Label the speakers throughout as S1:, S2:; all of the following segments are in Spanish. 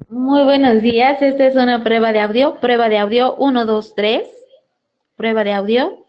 S1: Muy buenos días, esta es una prueba de audio 1, 2, 3, prueba de audio.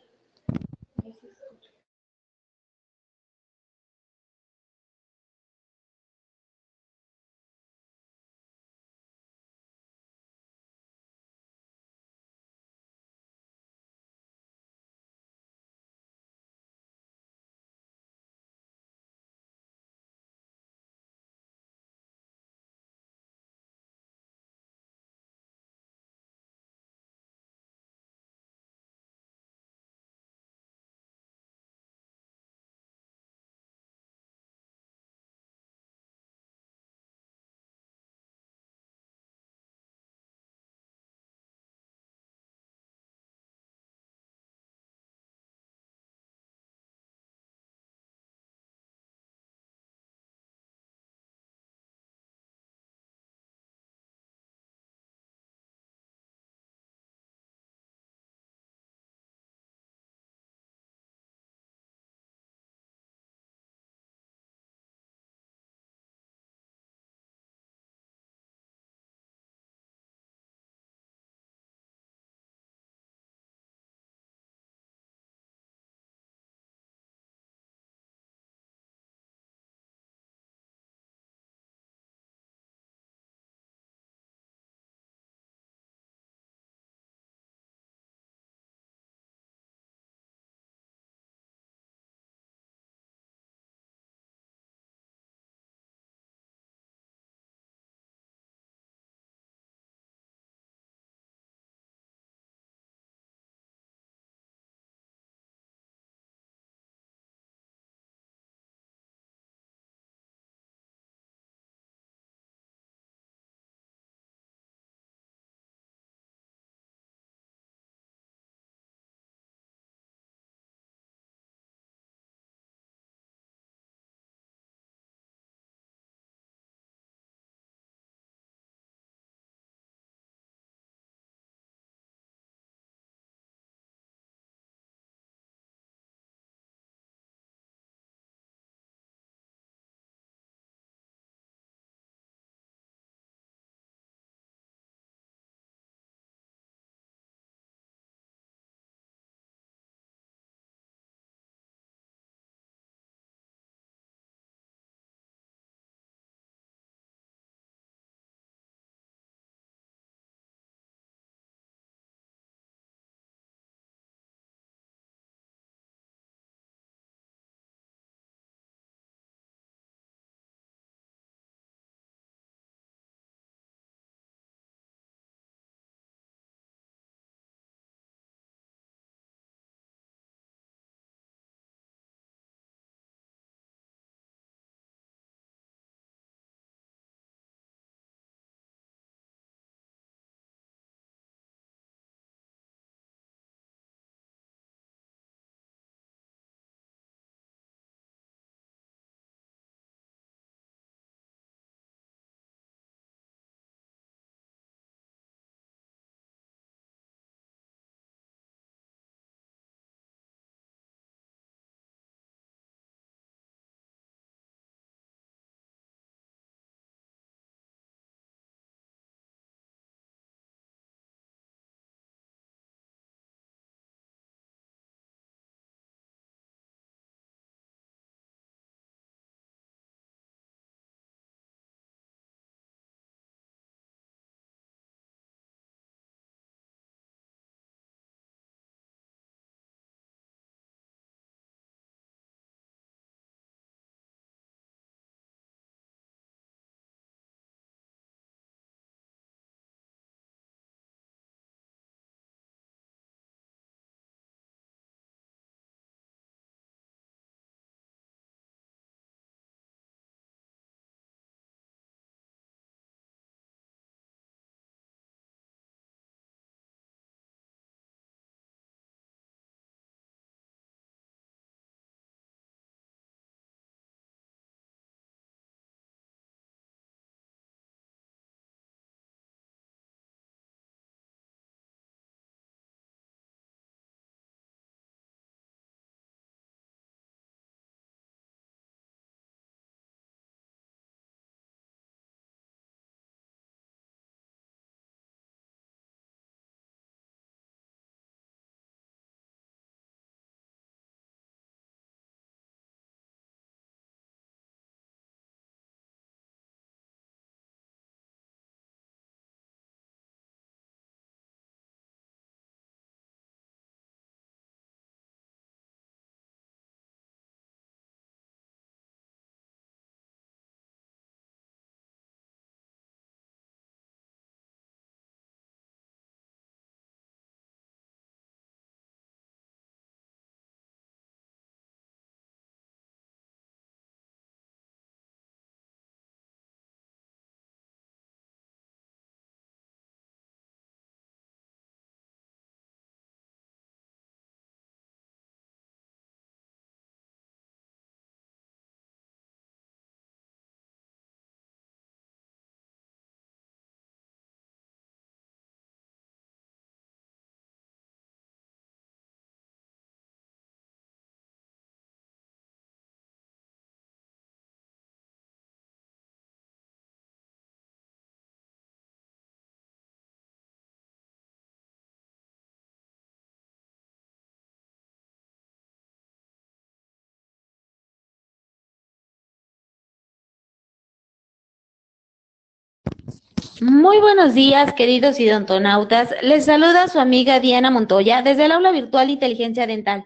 S1: Muy buenos días, queridos idontonautas. Les saluda su amiga Diana Montoya desde el aula virtual Inteligencia Dental.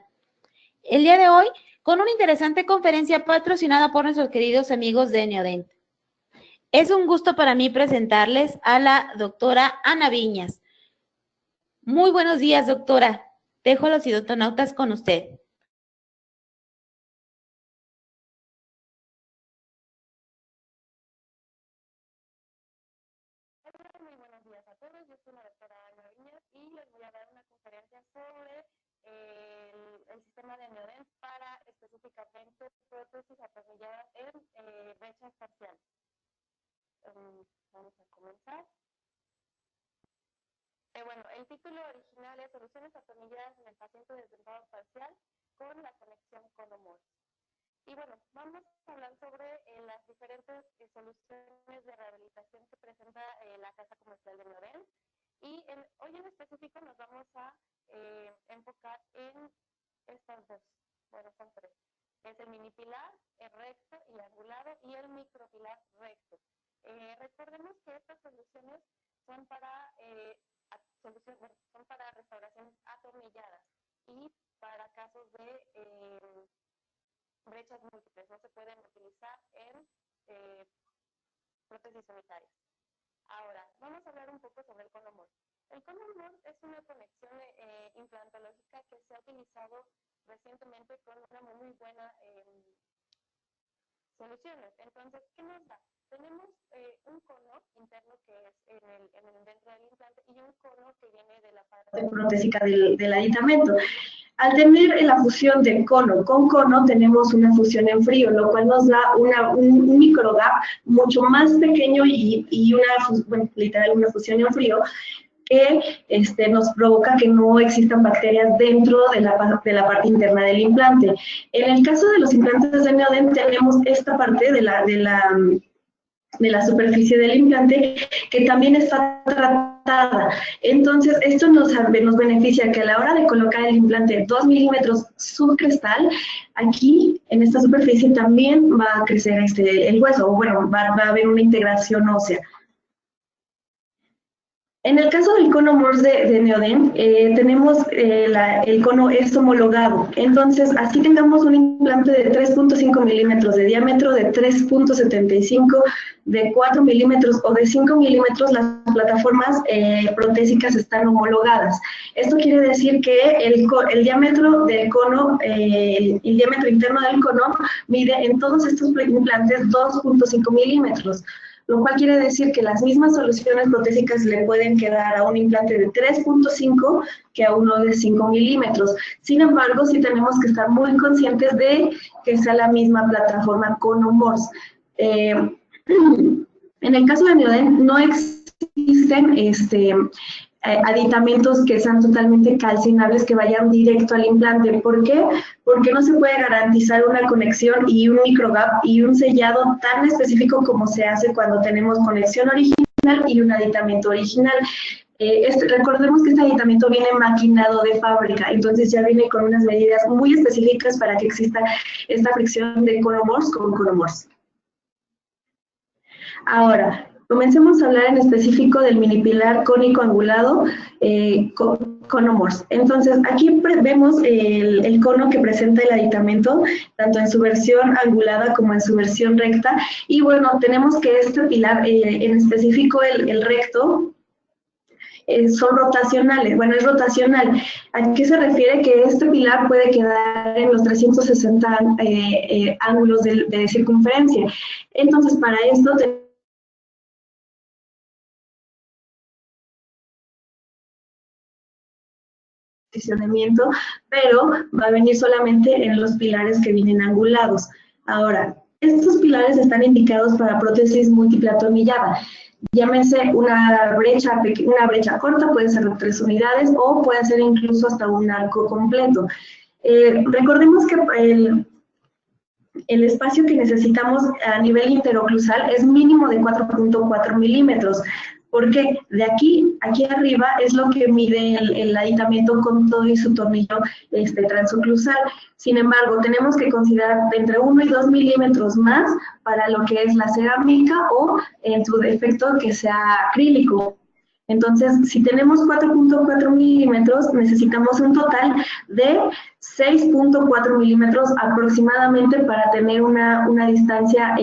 S1: El día de hoy, con una interesante conferencia patrocinada por nuestros queridos amigos de Neodent. Es un gusto para mí presentarles a la doctora Ana Viñas. Muy buenos días, doctora. Dejo a los idontonautas con usted.
S2: Muy buenos días a todos, yo soy la doctora Ana Viñas y les voy a dar una conferencia sobre el sistema de Neodent para específicamente prótesis atornilladas en brecha parcial. Vamos a comenzar. Bueno, el título original es Soluciones atornilladas en el paciente desdentado parcial con la conexión Conomor. Y bueno, vamos a hablar sobre las diferentes soluciones de rehabilitación que presenta la Casa Comercial de Neodent. Y hoy en específico nos vamos a enfocar en estas dos, bueno, son tres. Es el mini pilar, el recto y angulado, y el micropilar recto. Recordemos que estas soluciones son para restauraciones atornilladas y para casos de brechas múltiples, no se pueden utilizar en prótesis unitarias. Ahora, vamos a hablar un poco sobre el Conomor. El Conomor es una conexión implantológica que se ha utilizado recientemente con una muy buena soluciones. Entonces, ¿qué nos da? Tenemos un cono interno que es dentro del implante y un cono que viene de la parte protésica del aditamento. Al tener la fusión de cono con cono, tenemos una fusión en frío, lo cual nos da un microgap mucho más pequeño y literal una fusión en frío, que nos provoca que no existan bacterias dentro de la parte interna del implante. En el caso de los implantes de Neodent tenemos esta parte de la superficie del implante que también está tratada. Entonces, esto nos beneficia que a la hora de colocar el implante 2 milímetros subcrestal, aquí en esta superficie también va a crecer el hueso, o bueno, va a haber una integración ósea. En el caso del cono Morse de Neodent, tenemos el cono es homologado. Entonces, así tengamos un implante de 3.5 milímetros de diámetro, de 3.75, de 4 milímetros o de 5 milímetros, las plataformas protésicas están homologadas. Esto quiere decir que el diámetro del cono, el diámetro interno del cono, mide en todos estos implantes 2.5 milímetros. Lo cual quiere decir que las mismas soluciones protésicas le pueden quedar a un implante de 3.5 que a uno de 5 milímetros. Sin embargo, sí tenemos que estar muy conscientes de que sea la misma plataforma Conomorse. En el caso de Neodent no existen aditamentos que sean totalmente calcinables que vayan directo al implante. ¿Por qué? Porque no se puede garantizar una conexión y un microgap y un sellado tan específico como se hace cuando tenemos conexión original y un aditamento original. Recordemos que este aditamento viene maquinado de fábrica, entonces ya viene con unas medidas muy específicas para que exista esta fricción de Conomorse con Conomorse. Ahora, comencemos a hablar en específico del mini pilar cónico angulado Conomorse. Entonces, aquí vemos el cono que presenta el aditamento, tanto en su versión angulada como en su versión recta. Y bueno, tenemos que este pilar, en específico el recto, son rotacionales. Bueno, es rotacional. ¿A qué se refiere? Que este pilar puede quedar en los 360 ángulos de circunferencia. Entonces, para esto posicionamiento, pero va a venir solamente en los pilares que vienen angulados. Ahora, estos pilares están indicados para prótesis múltiple atornillada. Llámese una brecha corta, puede ser de 3 unidades o puede ser incluso hasta un arco completo. Recordemos que el espacio que necesitamos a nivel interoclusal es mínimo de 4.4 milímetros. ¿Por qué? De aquí arriba es lo que mide el aditamiento con todo y su tornillo transoclusal. Sin embargo, tenemos que considerar de entre 1 y 2 milímetros más para lo que es la cerámica o en su defecto que sea acrílico. Entonces, si tenemos 4.4 milímetros, necesitamos un total de 6.4 milímetros aproximadamente para tener una distancia,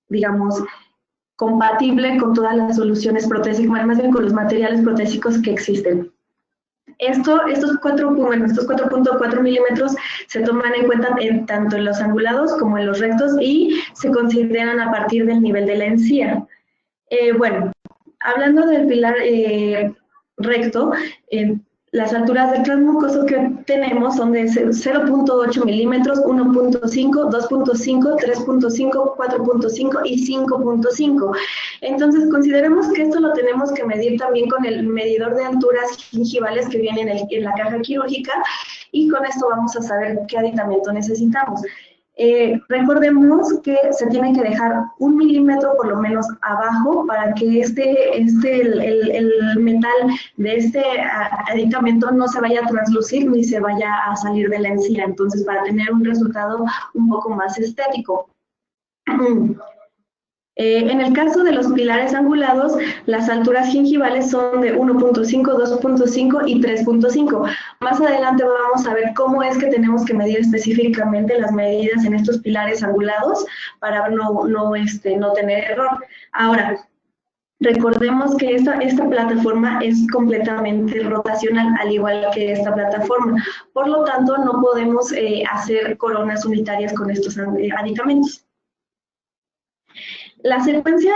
S2: digamos, compatible con todas las soluciones protésicas, bueno, más bien con los materiales protésicos que existen. Estos 4.4 milímetros se toman en cuenta tanto en los angulados como en los rectos y se consideran a partir del nivel de la encía. Bueno, hablando del pilar recto, las alturas del transmucoso que tenemos son de 0.8 milímetros, 1.5, 2.5, 3.5, 4.5 y 5.5. Entonces, consideremos que esto lo tenemos que medir también con el medidor de alturas gingivales que viene en la caja quirúrgica, y con esto vamos a saber qué aditamento necesitamos. Recordemos que se tiene que dejar 1 milímetro por lo menos abajo para que el metal de este aditamento no se vaya a translucir ni se vaya a salir de la encía, entonces para tener un resultado un poco más estético. En el caso de los pilares angulados, las alturas gingivales son de 1.5, 2.5 y 3.5. Más adelante vamos a ver cómo es que tenemos que medir específicamente las medidas en estos pilares angulados para no tener error. Ahora, recordemos que esta plataforma es completamente rotacional, al igual que esta plataforma. Por lo tanto, no podemos hacer coronas unitarias con estos aditamentos. La secuencia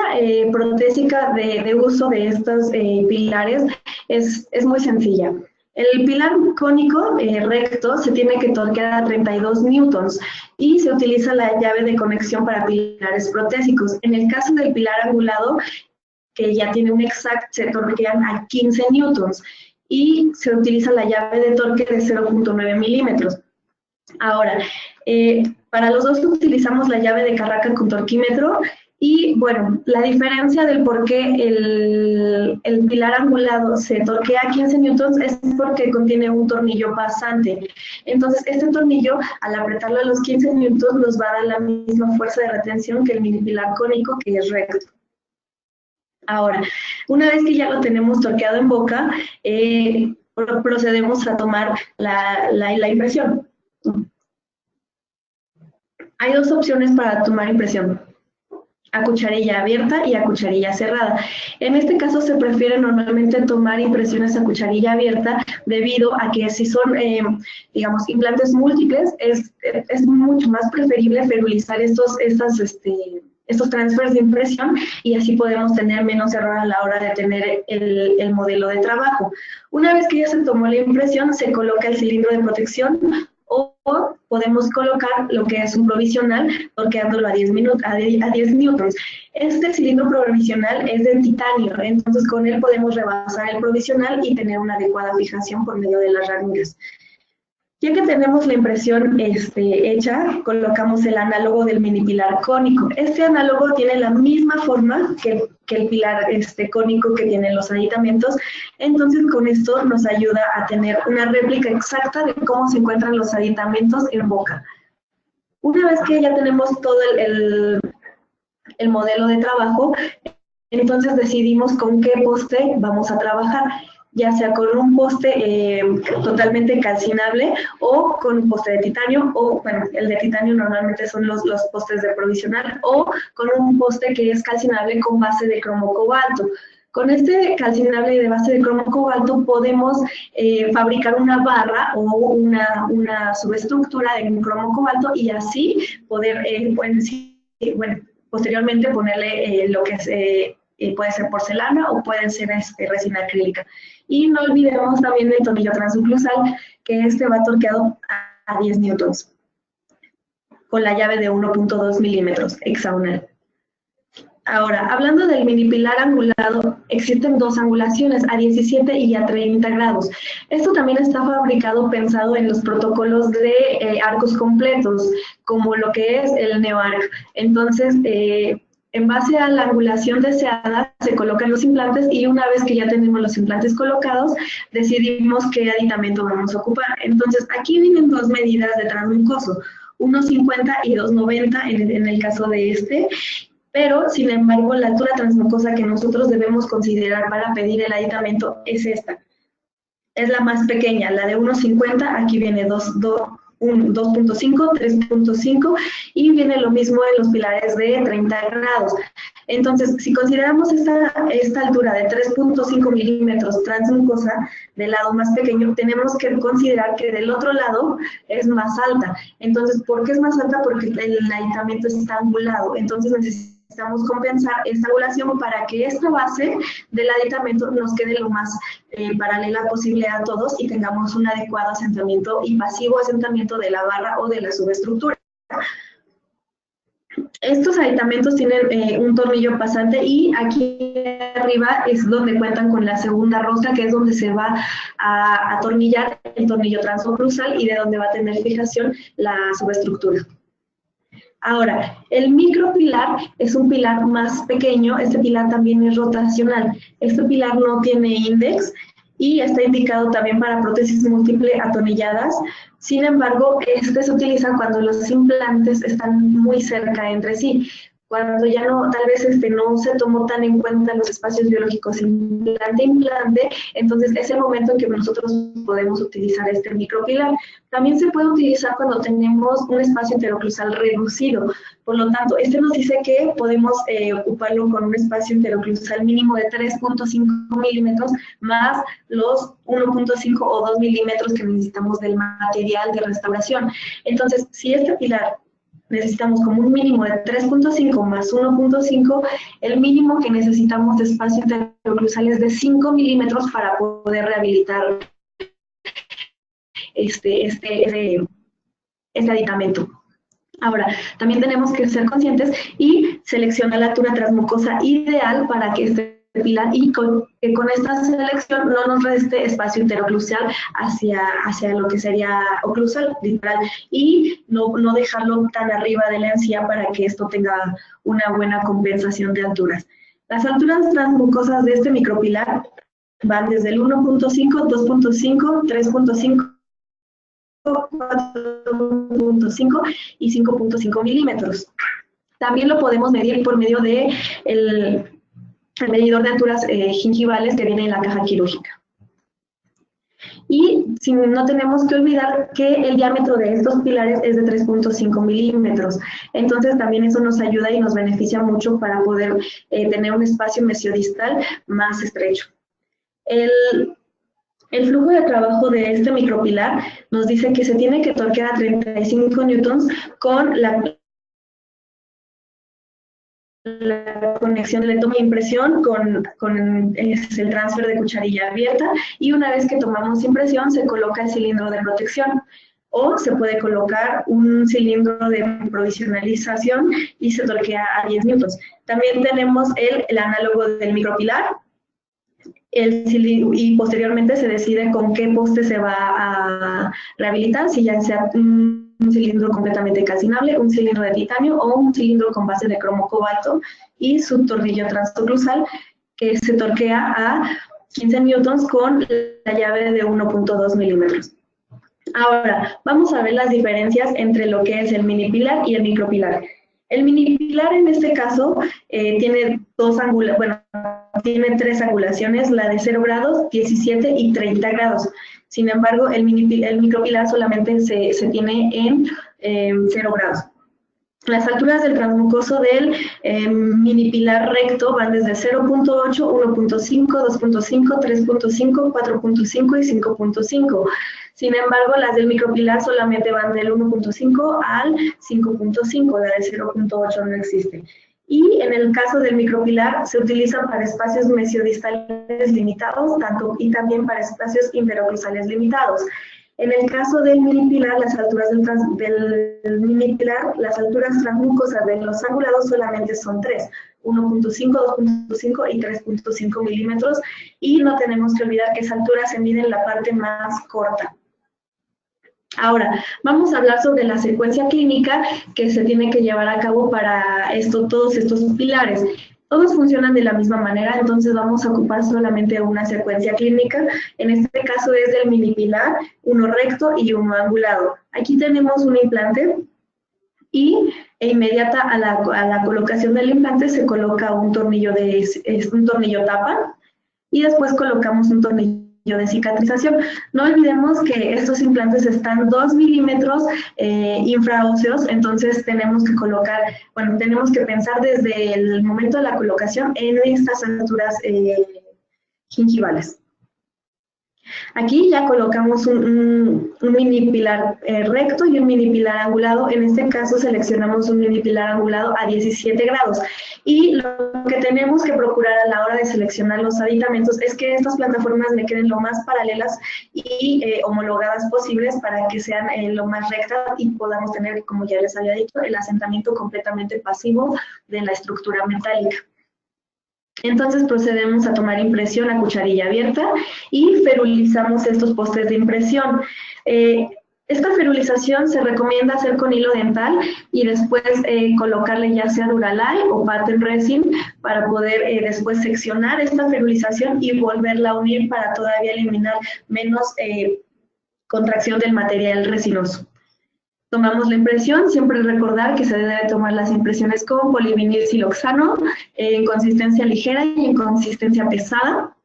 S2: protésica de uso de estos pilares es muy sencilla. El pilar cónico recto se tiene que torquear a 32 newtons y se utiliza la llave de conexión para pilares protésicos. En el caso del pilar angulado, que ya tiene un exact, se torquean a 15 newtons y se utiliza la llave de torque de 0.9 milímetros. Ahora, para los dos utilizamos la llave de Carraca con torquímetro. Y bueno, la diferencia del por qué el pilar angulado se torquea a 15 newtons es porque contiene un tornillo pasante. Entonces, este tornillo, al apretarlo a los 15 newtons, nos va a dar la misma fuerza de retención que el mini pilar cónico, que es recto. Ahora, una vez que ya lo tenemos torqueado en boca, procedemos a tomar la impresión. Hay dos opciones para tomar impresión: a cucharilla abierta y a cucharilla cerrada. En este caso se prefiere normalmente tomar impresiones a cucharilla abierta debido a que si son, digamos, implantes múltiples, es mucho más preferible ferulizar estos transfers de impresión y así podemos tener menos error a la hora de tener el modelo de trabajo. Una vez que ya se tomó la impresión, se coloca el cilindro de protección o podemos colocar lo que es un provisional, torqueándolo a 10 newtons. Este cilindro provisional es de titanio, entonces con él podemos rebasar el provisional y tener una adecuada fijación por medio de las ranuras. Ya que tenemos la impresión hecha, colocamos el análogo del mini pilar cónico. Este análogo tiene la misma forma que el pilar cónico que tienen los aditamentos, entonces con esto nos ayuda a tener una réplica exacta de cómo se encuentran los aditamentos en boca. Una vez que ya tenemos todo el modelo de trabajo, entonces decidimos con qué poste vamos a trabajar, ya sea con un poste totalmente calcinable o con un poste de titanio, o bueno, el de titanio normalmente son los postes de provisional, o con un poste que es calcinable con base de cromo cobalto. Con este calcinable de base de cromo cobalto podemos fabricar una barra o una subestructura de cromo cobalto y así poder, posteriormente ponerle lo que es, puede ser porcelana o puede ser resina acrílica. Y no olvidemos también el tornillo transoclusal, que va torqueado a 10 newtons con la llave de 1.2 milímetros hexagonal. Ahora, hablando del mini pilar angulado, existen dos angulaciones, a 17 y a 30 grados. Esto también está fabricado pensado en los protocolos de arcos completos, como lo que es el NeoArc. Entonces, En base a la angulación deseada, se colocan los implantes y una vez que ya tenemos los implantes colocados, decidimos qué aditamento vamos a ocupar. Entonces, aquí vienen dos medidas de transmucoso, 1,50 y 2,90 en el caso de este, pero, sin embargo, la altura transmucosa que nosotros debemos considerar para pedir el aditamento es esta. Es la más pequeña, la de 1,50, aquí viene 2,5, 3,5 y viene lo mismo en los pilares de 30 grados. Entonces, si consideramos esta altura de 3,5 milímetros transmucosa del lado más pequeño, tenemos que considerar que del otro lado es más alta. Entonces, ¿por qué es más alta? Porque el aditamento está angulado. Entonces, necesitamos compensar esta angulación para que esta base del aditamento nos quede lo más paralela posible a todos y tengamos un adecuado asentamiento y pasivo asentamiento de la barra o de la subestructura. Estos aditamentos tienen un tornillo pasante y aquí arriba es donde cuentan con la segunda rosca, que es donde se va a atornillar el tornillo transoclusal y de donde va a tener fijación la subestructura. Ahora, el micropilar es un pilar más pequeño, este pilar también es rotacional. Este pilar no tiene índex y está indicado también para prótesis múltiple atornilladas. Sin embargo, este se utiliza cuando los implantes están muy cerca entre sí. Cuando ya no, tal vez no se tomó tan en cuenta los espacios biológicos implante, entonces es el momento en que nosotros podemos utilizar este micropilar. También se puede utilizar cuando tenemos un espacio interoclusal reducido. Por lo tanto, este nos dice que podemos ocuparlo con un espacio interoclusal mínimo de 3,5 milímetros más los 1,5 o 2 milímetros que necesitamos del material de restauración. Entonces, si este pilar necesitamos como un mínimo de 3,5 más 1,5, el mínimo que necesitamos de espacio interoclusal es de 5 milímetros para poder rehabilitar este aditamento. Ahora, también tenemos que ser conscientes y seleccionar la altura transmucosa ideal para que este pilar y que con esta selección no nos reste espacio interoclusal hacia lo que sería oclusal, literal, y no dejarlo tan arriba de la encía para que esto tenga una buena compensación de alturas. Las alturas transmucosas de este micropilar van desde el 1,5, 2,5, 3,5, 4,5 y 5,5 milímetros. También lo podemos medir por medio de el medidor de alturas gingivales que viene en la caja quirúrgica. Y no tenemos que olvidar que el diámetro de estos pilares es de 3,5 milímetros. Entonces también eso nos ayuda y nos beneficia mucho para poder tener un espacio mesiodistal más estrecho. El flujo de trabajo de este micropilar nos dice que se tiene que torquear a 35 newtons con la conexión de toma e impresión con el transfer de cucharilla abierta, y una vez que tomamos impresión se coloca el cilindro de protección o se puede colocar un cilindro de provisionalización y se torquea a 10 newtons. También tenemos el análogo del micropilar y posteriormente se decide con qué poste se va a rehabilitar, si ya sea un cilindro completamente calcinable, un cilindro de titanio o un cilindro con base de cromo cobalto y su tornillo transoclusal que se torquea a 15 newtons con la llave de 1,2 milímetros. Ahora, vamos a ver las diferencias entre lo que es el mini pilar y el micropilar. El mini pilar en este caso tiene tiene tres angulaciones, la de 0 grados, 17 y 30 grados. Sin embargo, el micropilar solamente se tiene en 0 grados. Las alturas del transmucoso del mini pilar recto van desde 0,8, 1,5, 2,5, 3,5, 4,5 y 5,5. Sin embargo, las del micropilar solamente van del 1,5 al 5,5, la de 0,8 no existe. Y en el caso del micropilar se utiliza para espacios mesiodistales limitados y también para espacios interoclusales limitados. En el caso del mini pilar, las alturas del mini pilar, las alturas transmucosas de los angulados solamente son 3, 1,5, 2,5 y 3,5 milímetros, y no tenemos que olvidar que esa altura se mide en la parte más corta. Ahora, vamos a hablar sobre la secuencia clínica que se tiene que llevar a cabo para todos estos pilares. Todos funcionan de la misma manera, entonces vamos a ocupar solamente una secuencia clínica. En este caso es del minipilar, uno recto y uno angulado. Aquí tenemos un implante y inmediata a la colocación del implante se coloca un tornillo tapa y después colocamos un tornillo de cicatrización. No olvidemos que estos implantes están 2 milímetros infraóseos, entonces tenemos que colocar, bueno, tenemos que pensar desde el momento de la colocación en estas alturas gingivales. Aquí ya colocamos un mini pilar recto y un mini pilar angulado. En este caso seleccionamos un mini pilar angulado a 17 grados. Y lo que tenemos que procurar a la hora de seleccionar los aditamentos es que estas plataformas le queden lo más paralelas y homologadas posibles para que sean lo más rectas y podamos tener, como ya les había dicho, el asentamiento completamente pasivo de la estructura metálica. Entonces procedemos a tomar impresión a cucharilla abierta y ferulizamos estos postes de impresión. Esta ferulización se recomienda hacer con hilo dental y después colocarle ya sea Duralay o patent resin para poder después seccionar esta ferulización y volverla a unir para todavía eliminar menos contracción del material resinoso. Tomamos la impresión, siempre recordar que se debe tomar las impresiones con polivinil siloxano en consistencia ligera y en consistencia pesada.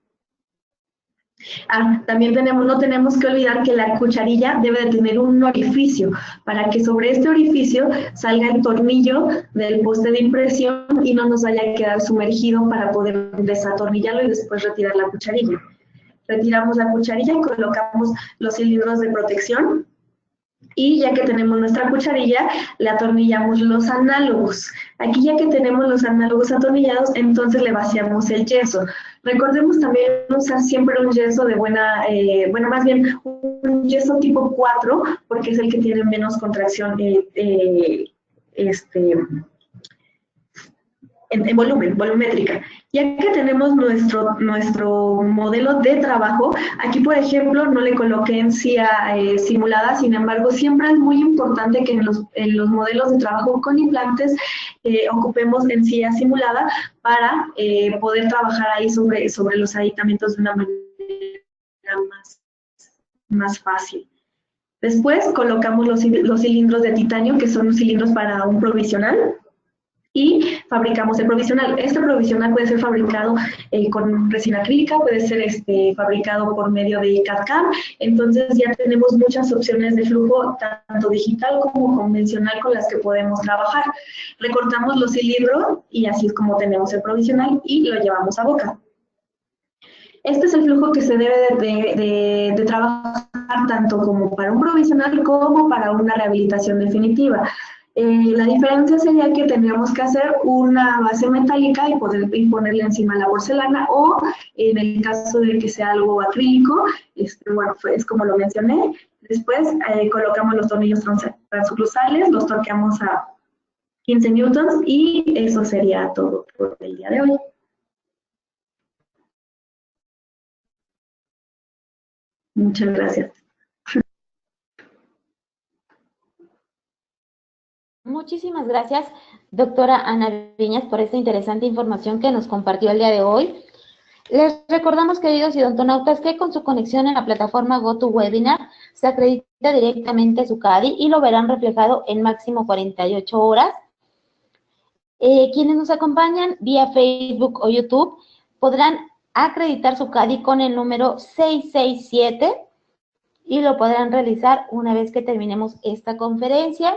S2: También no tenemos que olvidar que la cucharilla debe de tener un orificio para que sobre este orificio salga el tornillo del poste de impresión y no nos vaya a quedar sumergido para poder desatornillarlo y después retirar la cucharilla. Retiramos la cucharilla y colocamos los cilindros de protección. Y ya que tenemos nuestra cucharilla, le atornillamos los análogos. Aquí ya que tenemos los análogos atornillados, entonces le vaciamos el yeso. Recordemos también usar siempre un yeso de más bien un yeso tipo 4, porque es el que tiene menos contracción en volumétrica. Ya que tenemos nuestro modelo de trabajo, aquí por ejemplo no le coloqué encía simulada, sin embargo siempre es muy importante que en los modelos de trabajo con implantes ocupemos encía simulada para poder trabajar ahí sobre los aditamentos de una manera más fácil. Después colocamos los cilindros de titanio, que son cilindros para un provisional, y fabricamos el provisional. Este provisional puede ser fabricado con resina acrílica, puede ser fabricado por medio de CAD/CAM, entonces ya tenemos muchas opciones de flujo, tanto digital como convencional, con las que podemos trabajar. Recortamos los cilindros y así es como tenemos el provisional y lo llevamos a boca. Este es el flujo que se debe de trabajar tanto como para un provisional como para una rehabilitación definitiva. La diferencia sería que tendríamos que hacer una base metálica y ponerle encima la porcelana, o en el caso de que sea algo acrílico, bueno, es como lo mencioné. Después colocamos los tornillos transcruzales, los torqueamos a 15 newtons y eso sería todo por el día de hoy. Muchas gracias.
S1: Muchísimas gracias, doctora Ana Viñas, por esta interesante información que nos compartió el día de hoy. Les recordamos, queridos odontonautas, que con su conexión en la plataforma GoToWebinar se acredita directamente su CADI y lo verán reflejado en máximo 48 horas. Quienes nos acompañan vía Facebook o YouTube podrán acreditar su CADI con el número 667 y lo podrán realizar una vez que terminemos esta conferencia.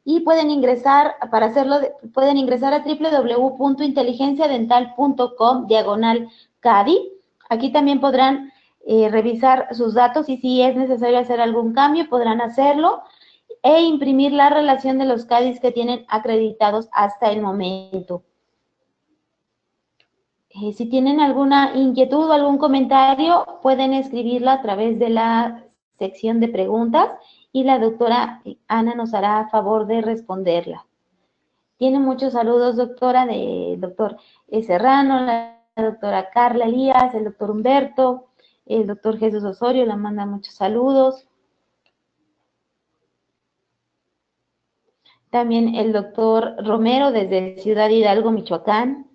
S1: Y pueden ingresar, para hacerlo, pueden ingresar a www.inteligenciadental.com/CADI. Aquí también podrán revisar sus datos y si es necesario hacer algún cambio, podrán hacerlo e imprimir la relación de los CADIs que tienen acreditados hasta el momento. Si tienen alguna inquietud o algún comentario, pueden escribirla a través de la sección de preguntas y la doctora Ana nos hará favor de responderla. Tiene muchos saludos, doctora, del doctor Serrano, la doctora Carla Elías, el doctor Humberto, el doctor Jesús Osorio, le manda muchos saludos. también el doctor Romero desde Ciudad Hidalgo, Michoacán.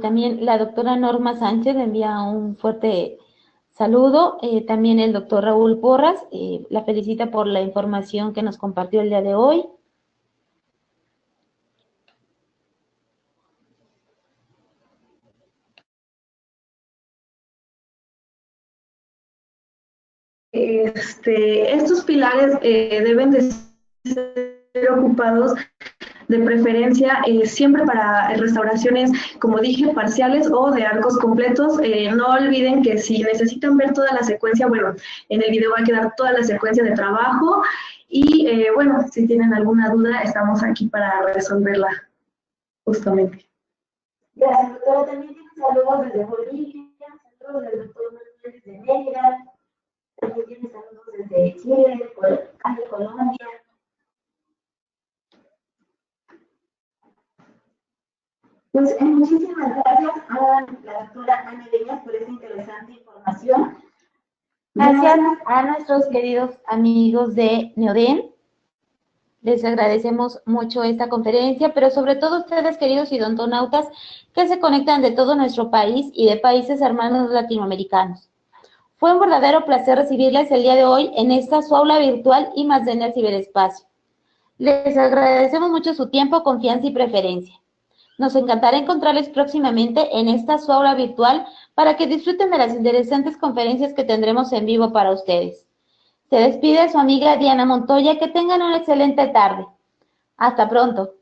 S1: También la doctora Norma Sánchez le envía un fuerte saludo. También el doctor Raúl Porras la felicita por la información que nos compartió el día de hoy.
S2: Estos pilares deben de ser ocupados de preferencia siempre para restauraciones, como dije, parciales o de arcos completos. No olviden que si necesitan ver toda la secuencia, bueno, en el video va a quedar toda la secuencia de trabajo y bueno, si tienen alguna duda, estamos aquí para resolverla justamente.
S3: Gracias, doctora. También tiene saludos desde Bolivia, saludos del doctor Manuel desde Mérida, también tiene saludos desde Chile, de Colombia. Pues muchísimas gracias a la doctora Ana Leñas por esta interesante información.
S1: Gracias a nuestros queridos amigos de Neoden. Les agradecemos mucho esta conferencia, pero sobre todo ustedes, queridos idontonautas, que se conectan de todo nuestro país y de países hermanos latinoamericanos. Fue un verdadero placer recibirles el día de hoy en esta su aula virtual y más en el ciberespacio. Les agradecemos mucho su tiempo, confianza y preferencia. Nos encantará encontrarles próximamente en esta su aula virtual para que disfruten de las interesantes conferencias que tendremos en vivo para ustedes. Se despide su amiga Diana Montoya. Que tengan una excelente tarde. Hasta pronto.